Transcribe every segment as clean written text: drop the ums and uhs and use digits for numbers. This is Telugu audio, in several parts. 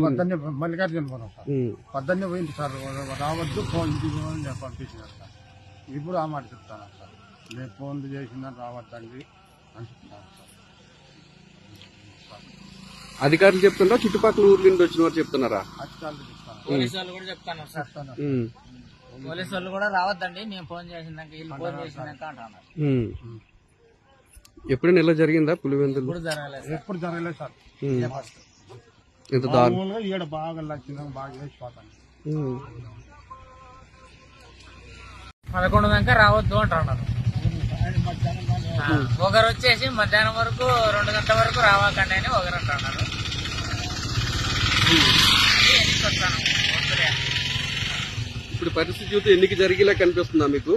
పొద్దున్నే మల్లికార్జునపురం సార్. పొద్దున్నే పోయింది సార్, రావద్దు ఫోన్ ఇంటికి పంపించినారు సార్. ఇప్పుడు ఆ మాట చెప్తాను సార్, నేను ఫోన్లు చేసినా రావద్దండి అని చెప్తాను సార్. అధికారులు చెప్తున్నా, చుట్టుపక్కల ఊర్ల నుండి వచ్చిన వారు చెప్తున్నారా? అధికారులు చెప్తాను, పోలీసు వాళ్ళు కూడా చెప్తాను సార్. పోలీసు వాళ్ళు కూడా రావద్దండి, మేము ఫోన్ చేసినాక వీళ్ళు ఫోన్ చేసినాక అంటున్నారు. ఎప్పుడైనా ఇలా జరిగిందా పులివెందులు? ఎప్పుడు జరగలేదు సార్. ఇంత దారుణంగా మామూలుగా ఈడ బాగా లక్షణంగా బాగా వేసిపోతాను. 11 దాకా రావద్దు అంటున్నారు. ఒకరు వచ్చేసి మధ్యాహ్నం వరకు 2 గంటల వరకు రావాకండి అని ఒకరు అంటున్నారు. ఇప్పుడు పరిస్థితి చూస్తే ఎన్నిక జరిగేలా కనిపిస్తుందా మీకు?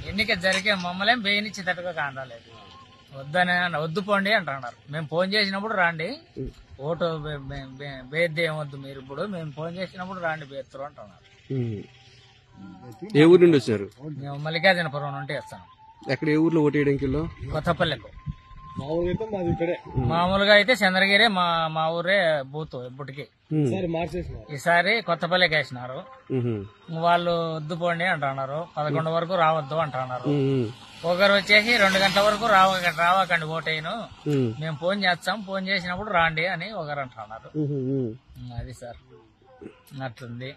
ఎన్నిక జరిగే మమ్మల్ని బేయనిచ్చేటట్టుగా కానరాలేదు. వద్దని వద్దు పోండి అంటున్నారు. మేము ఫోన్ చేసినప్పుడు రాండి, ఓటు బేద్ది ఏమొద్దు మీరు, ఇప్పుడు మేము ఫోన్ చేసినప్పుడు రాండి బేత్తరు అంటున్నారు. ఏ ఊరు నుండి వచ్చారు? మేము మల్లికార్జునపురం నుండి వస్తాం. ఎక్కడ, ఏ ఊర్లో ఓటు వేయడానికి? కొత్తపల్లెకు. మామూలుగా అయితే చంద్రగిరి మా ఊరే బూత్ ఇప్పటికి. ఈసారి కొత్తపల్లికి వేసినారు. వాళ్ళు వద్దు పోండి అంటున్నారు, 11 వరకు రావద్దు అంటున్నారు. ఒకరు వచ్చేసి 2 గంటల వరకు రావకండి ఓటేను, మేము ఫోన్ చేస్తాం, ఫోన్ చేసినప్పుడు రాండి అని ఒకరు అంటున్నారు. అది సార్ అట్లుంది.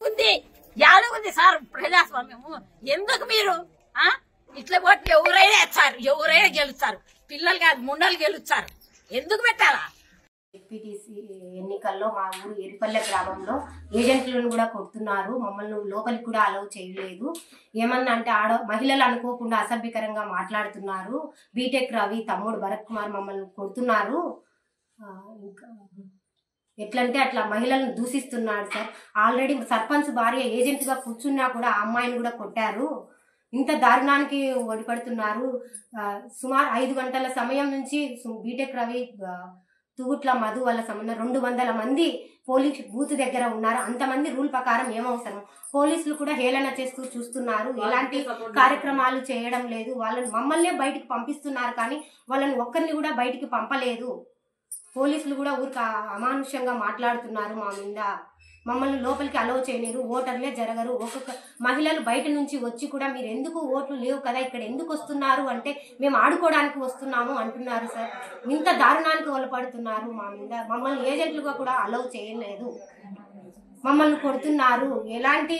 ఉంది సార్ ప్రజాస్వామ్యము. ఎందుకు మీరు ఇట్లా పోటీ ఎవరైనా ఇచ్చారు, ఎవరైనా గెలుస్తారు, పిల్లలు కాదు ముండలు గెలుస్తారు, ఎందుకు పెట్టాలా? ఎంపీటీసీ ఎన్నికల్లో మా ఊరు ఎరిపల్లె గ్రామంలో ఏజెంట్లను కూడా కొడుతున్నారు. మమ్మల్ని లోపలికి కూడా అలౌ చేయలేదు. ఏమన్నా అంటే మహిళలు అనుకోకుండా అసభ్యకరంగా మాట్లాడుతున్నారు. బీటెక్ రవి తమ్ముడు భరత్ కుమార్ మమ్మల్ని కొడుతున్నారు. ఇంకా ఎట్లంటే అట్లా మహిళలను దూషిస్తున్నాడు సార్. ఆల్రెడీ సర్పంచ్ భార్య ఏజెంట్ గా కూర్చున్నా కూడా ఆ అమ్మాయిని కూడా కొట్టారు. ఇంత దారుణానికి ఒడిపడుతున్నారు. సుమారు 5 గంటల సమయం నుంచి బీటెక్ రవి, తుగుట్ల మధు వాళ్ళ సంబంధం 200 మంది పోలీస్ బూత్ దగ్గర ఉన్నారు. అంతమంది రూల్ ప్రకారం ఏమవసరం? పోలీసులు కూడా హేళన చేస్తూ చూస్తున్నారు. ఎలాంటి కార్యక్రమాలు చేయడం లేదు. వాళ్ళని మమ్మల్నే బయటికి పంపిస్తున్నారు, కానీ వాళ్ళని ఒక్కరిని కూడా బయటికి పంపలేదు. పోలీసులు కూడా ఊరికి అమానుష్యంగా మాట్లాడుతున్నారు మా మీద. మమ్మల్ని లోపలికి అలౌ చేయలేరు. ఓటర్లే జరగరు. ఒక్కొక్క మహిళలు బయట నుంచి వచ్చి కూడా మీరు ఎందుకు ఓట్లు లేవు కదా ఇక్కడ ఎందుకు వస్తున్నారు అంటే మేము ఆడుకోవడానికి వస్తున్నాము అంటున్నారు సార్. ఇంత దారుణానికి ఒలపడుతున్నారు మా మీద. మమ్మల్ని ఏజెంట్లుగా కూడా అలౌ చేయలేదు. మమ్మల్ని కొడుతున్నారు. ఎలాంటి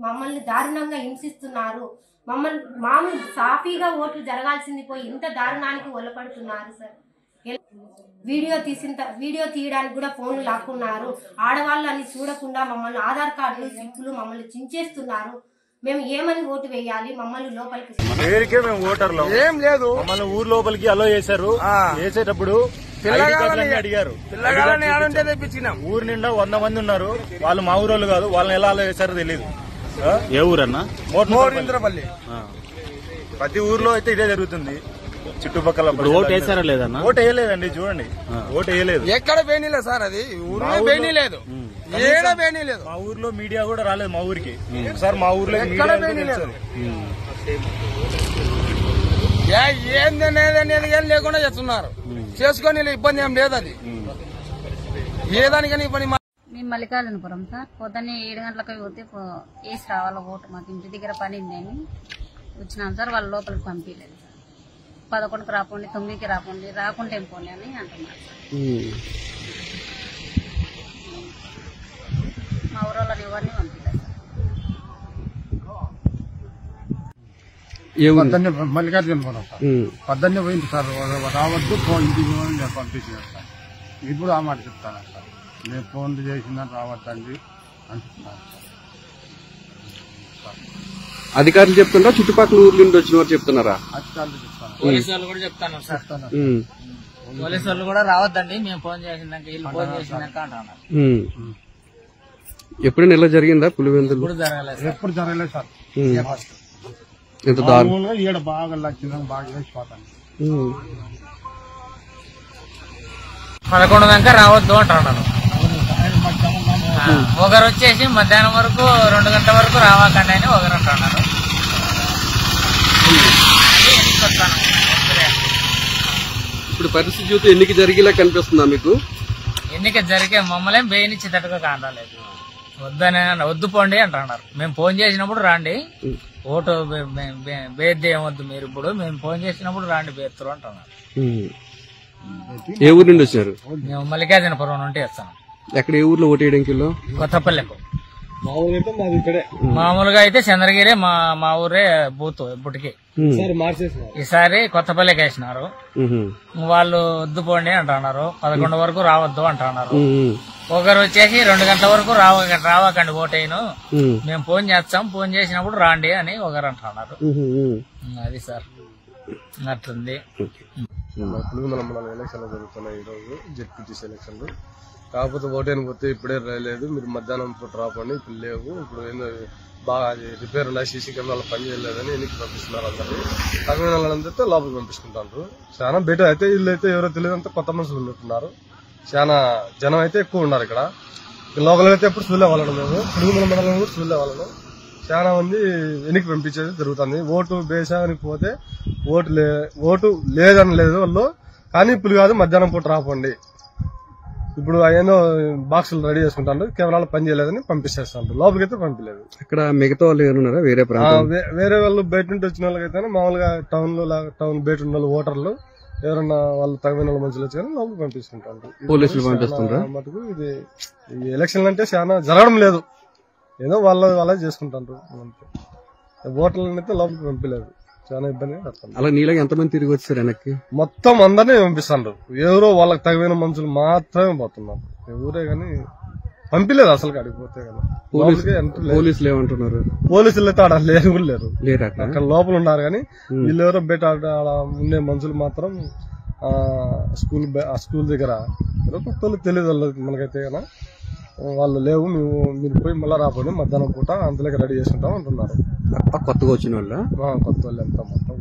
మమ్మల్ని దారుణంగా హింసిస్తున్నారు. మమ్మల్ని మామూలు సాఫీగా ఓట్లు జరగాల్సింది పోయి ఇంత దారుణానికి ఒలపడుతున్నారు సార్. వీడియో తీయడానికి కూడా ఫోన్లు లాక్కున్నారు. ఆడవాళ్ళు అని చూడకుండా మమ్మల్ని ఆధార్ కార్డులు స్లిప్పులు మమ్మల్ని చించేస్తున్నారు. మేము ఏమని ఓటు వేయాలి? మమ్మల్ని లోపలికి మేము ఓటర్లు ఏం లేదు. మమ్మల్ని ఊరు లోపలికి అలో చేశారు. వేసేటప్పుడు అడిగారు. ఊరు నిండా 100 మంది ఉన్నారు. వాళ్ళు మా ఊరోళ్ళు కాదు. వాళ్ళని ఎలా అలో చేశారో తెలియదు. ఏ ఊరన్నా? మోరింద్రపల్లి. ప్రతి ఊర్లో అయితే ఇదే జరుగుతుంది. చుట్టుపక్కల ఓటు వేసారా లేదన్నా? ఓటు వేయలేదండి. చూడండి, ఓటు వేయలేదు. ఎక్కడ బేనీలేదు సార్. అది ఊర్లో బేనీ లేదు, ఏడ బేనీ లేదు. మా ఊర్లో మీడియా కూడా రాలేదు మా ఊరికి. సార్ మా ఊర్లో ఎక్కడ బేనీ లేదు. ఏందనేది ఏం లేకుండా చేస్తున్నారు. చేసుకొని ఇబ్బంది ఏం లేదు. అది ఏదానికని ఇబ్బంది. మేము మల్లికార్జునపురం సార్. పొద్దున్నే 7 గంటలకు పోతే వేసి రావాలి ఓటు. మాకు ఇంటి దగ్గర పని ఉందని వచ్చినాం సార్. వాళ్ళ లోపలికి పంపించలేదు సార్. 11కి రాకండి, 9కి రాకండి, రాకుంటే ఏం పోనీ అని అంటున్నారు. మా ఊరోళ్ళని ఎవరిని పంపించలేదు సార్. పొద్దున్నే మల్లికార్జునపురం సార్. పొద్దున్నే పోయింది సార్, రావద్దు ఫోన్ ఇంటికి పంపించినారు సార్. ఇప్పుడు ఆ మాట చెప్తాను సార్, నేను ఫోన్లు చేసినా రావద్దండి అని చెప్తాను సార్. అధికారులు చెప్తున్నా, చుట్టుపక్కల ఊర్ల నుండి వచ్చిన వారు చెప్తున్నారా? అధికారులు చెప్తాను. పోలీసు వాళ్ళు కూడా చెప్తాను సార్. పోలీసు వాళ్ళు కూడా రావద్దండి, మేము ఫోన్ చేసినాక వీళ్ళు ఫోన్ చేసినాక అంటున్నారు. ఎప్పుడైనా ఇలా జరిగిందా పులివెందులు? ఎప్పుడు జరగలేదు సార్. ఇంత దారుణంగా ఈడ బాగా లక్షణంగా బాగా వేసిపోతాను. 11 దాకా రావద్దు అంటున్నారు. ఒకరు వచ్చేసి మధ్యాహ్నం వరకు 2 గంటల వరకు రావాకండి అని ఒకరు అంటున్నారు. ఇప్పుడు పరిస్థితి చూస్తే ఎన్నిక జరిగేలా కనిపిస్తుందా మీకు? ఎన్నిక జరిగే మమ్మల్ని బేయనిచ్చేటట్టుగా కానరాలేదు. వద్దని వద్దు పోండి అంటున్నారు. మేము ఫోన్ చేసినప్పుడు రాండి, ఓటు బేద్ది ఏమొద్దు మీరు, ఇప్పుడు మేము ఫోన్ చేసినప్పుడు రాండి బేత్తరు అంటున్నారు. ఏ ఊరు నుండి వచ్చారు? మేము మల్లికార్జునపురం నుండి వస్తాం. ఎక్కడ ఏ ఊర్లో ఓటు వేయడానికి? కొత్తపల్లెకు. మామూలుగా అయితే చంద్రగిరి మా ఊరే బూత్ ఇప్పటికి. ఈసారి కొత్తపల్లికి వేసినారు. వాళ్ళు వద్దు పోండి అంటున్నారు. 11 వరకు రావద్దు అంటున్నారు. ఒకరు వచ్చేసి 2 గంటల వరకు రావకండి ఓటేను, మేము ఫోన్ చేస్తాం, ఫోన్ చేసినప్పుడు రాండి అని ఒకరు అంటున్నారు. అది సార్ అట్లుంది. ఎలక్షన్లు జరుగుతున్నాయి ఈ రోజు, జెడ్పీటీసీ ఎలక్షన్లు. కాకపోతే ఓటేని పోతే ఇప్పుడే రాలేదు, మీరు మధ్యాహ్నం పూట రాపండి, ఇప్పుడు లేవు, ఇప్పుడు ఏందో బాగా రిపేర్ ఉన్నాయి, సీసీ కెమెరాలు పనిచేయలేదని ఎన్నిక పంపిస్తున్నారు. అందరినీ తగిన వాళ్ళందరితో లోపలికి పంపిస్తుంటారు. చాలా బెటర్ అయితే వీళ్ళు అయితే ఎవరో తెలియదు, అంతా కొత్త మనుషులు ఉన్నట్టున్నారు. చాలా జనం అయితే ఎక్కువ ఉన్నారు ఇక్కడ. లోకల్ అయితే ఎప్పుడు చూడలే వాళ్ళను, మేము పురుగుమల మండలం కూడా చూడలే వాళ్ళను. చాలా మంది వెనక్కి పంపించేది జరుగుతుంది. ఓటు బేసానికి పోతే ఓటు లేదని లేదు వాళ్ళు, కానీ ఇప్పుడు కాదు మధ్యాహ్నం పూట రాపండి, ఇప్పుడు ఏదో బాక్సులు రెడీ చేసుకుంటారు, కెమెరాలు పని చేయలేదని పంపిస్తేస్తాను. లోపలికి అయితే పంపించలేదు. ఇక్కడ మిగతా వాళ్ళు ఎవరున్నారా? వేరే వాళ్ళు బయట నుండి వచ్చిన వాళ్ళకైతే మామూలుగా టౌన్ బయట ఉన్న వాళ్ళు ఓటర్లు ఎవరన్నా వాళ్ళు తగిన మనుషులు వచ్చి కానీ లోపలికి పంపిస్తుంటారు. పోలీసులు పంపిస్తుంటారా? మటుకు ఇది ఈ ఎలక్షన్లు అంటే చాలా జరగడం లేదు, ఏదో వాళ్ళ చేసుకుంటారు. ఓటర్లను అయితే లోపలికి పంపించలేదు, చాలా ఇబ్బందిగా పడుతుంది. అలా నీలాగా ఎంతమంది తిరిగి వచ్చారు వెనక్కి? మొత్తం అందరినీ పంపిస్తారు. ఎవరో వాళ్ళకి తగిన మనుషులు మాత్రమే పోతున్నారు, ఎవరే గాని పంపిలేదు అసలు అడిగిపోతే కదా. పోలీసులు ఏమంటున్నారు? పోలీసులు అయితే ఆడ లేరు కూడా లేరు, అక్కడ లోపల ఉన్నారు. కానీ వీళ్ళెవరో బయట ఆడ ఉండే మనుషులు మాత్రం స్కూల్ దగ్గర కొత్త తెలియదు మనకైతే కదా, వాళ్ళు లేవు, మీరు పోయి మళ్ళీ రాపోండి మధ్యాహ్నం పూట అంతలోకి రెడీ చేసుకుంటాం అంటున్నారు. కొత్తగా వచ్చిన వాళ్ళ కొత్త వాళ్ళు ఎంత మొత్తం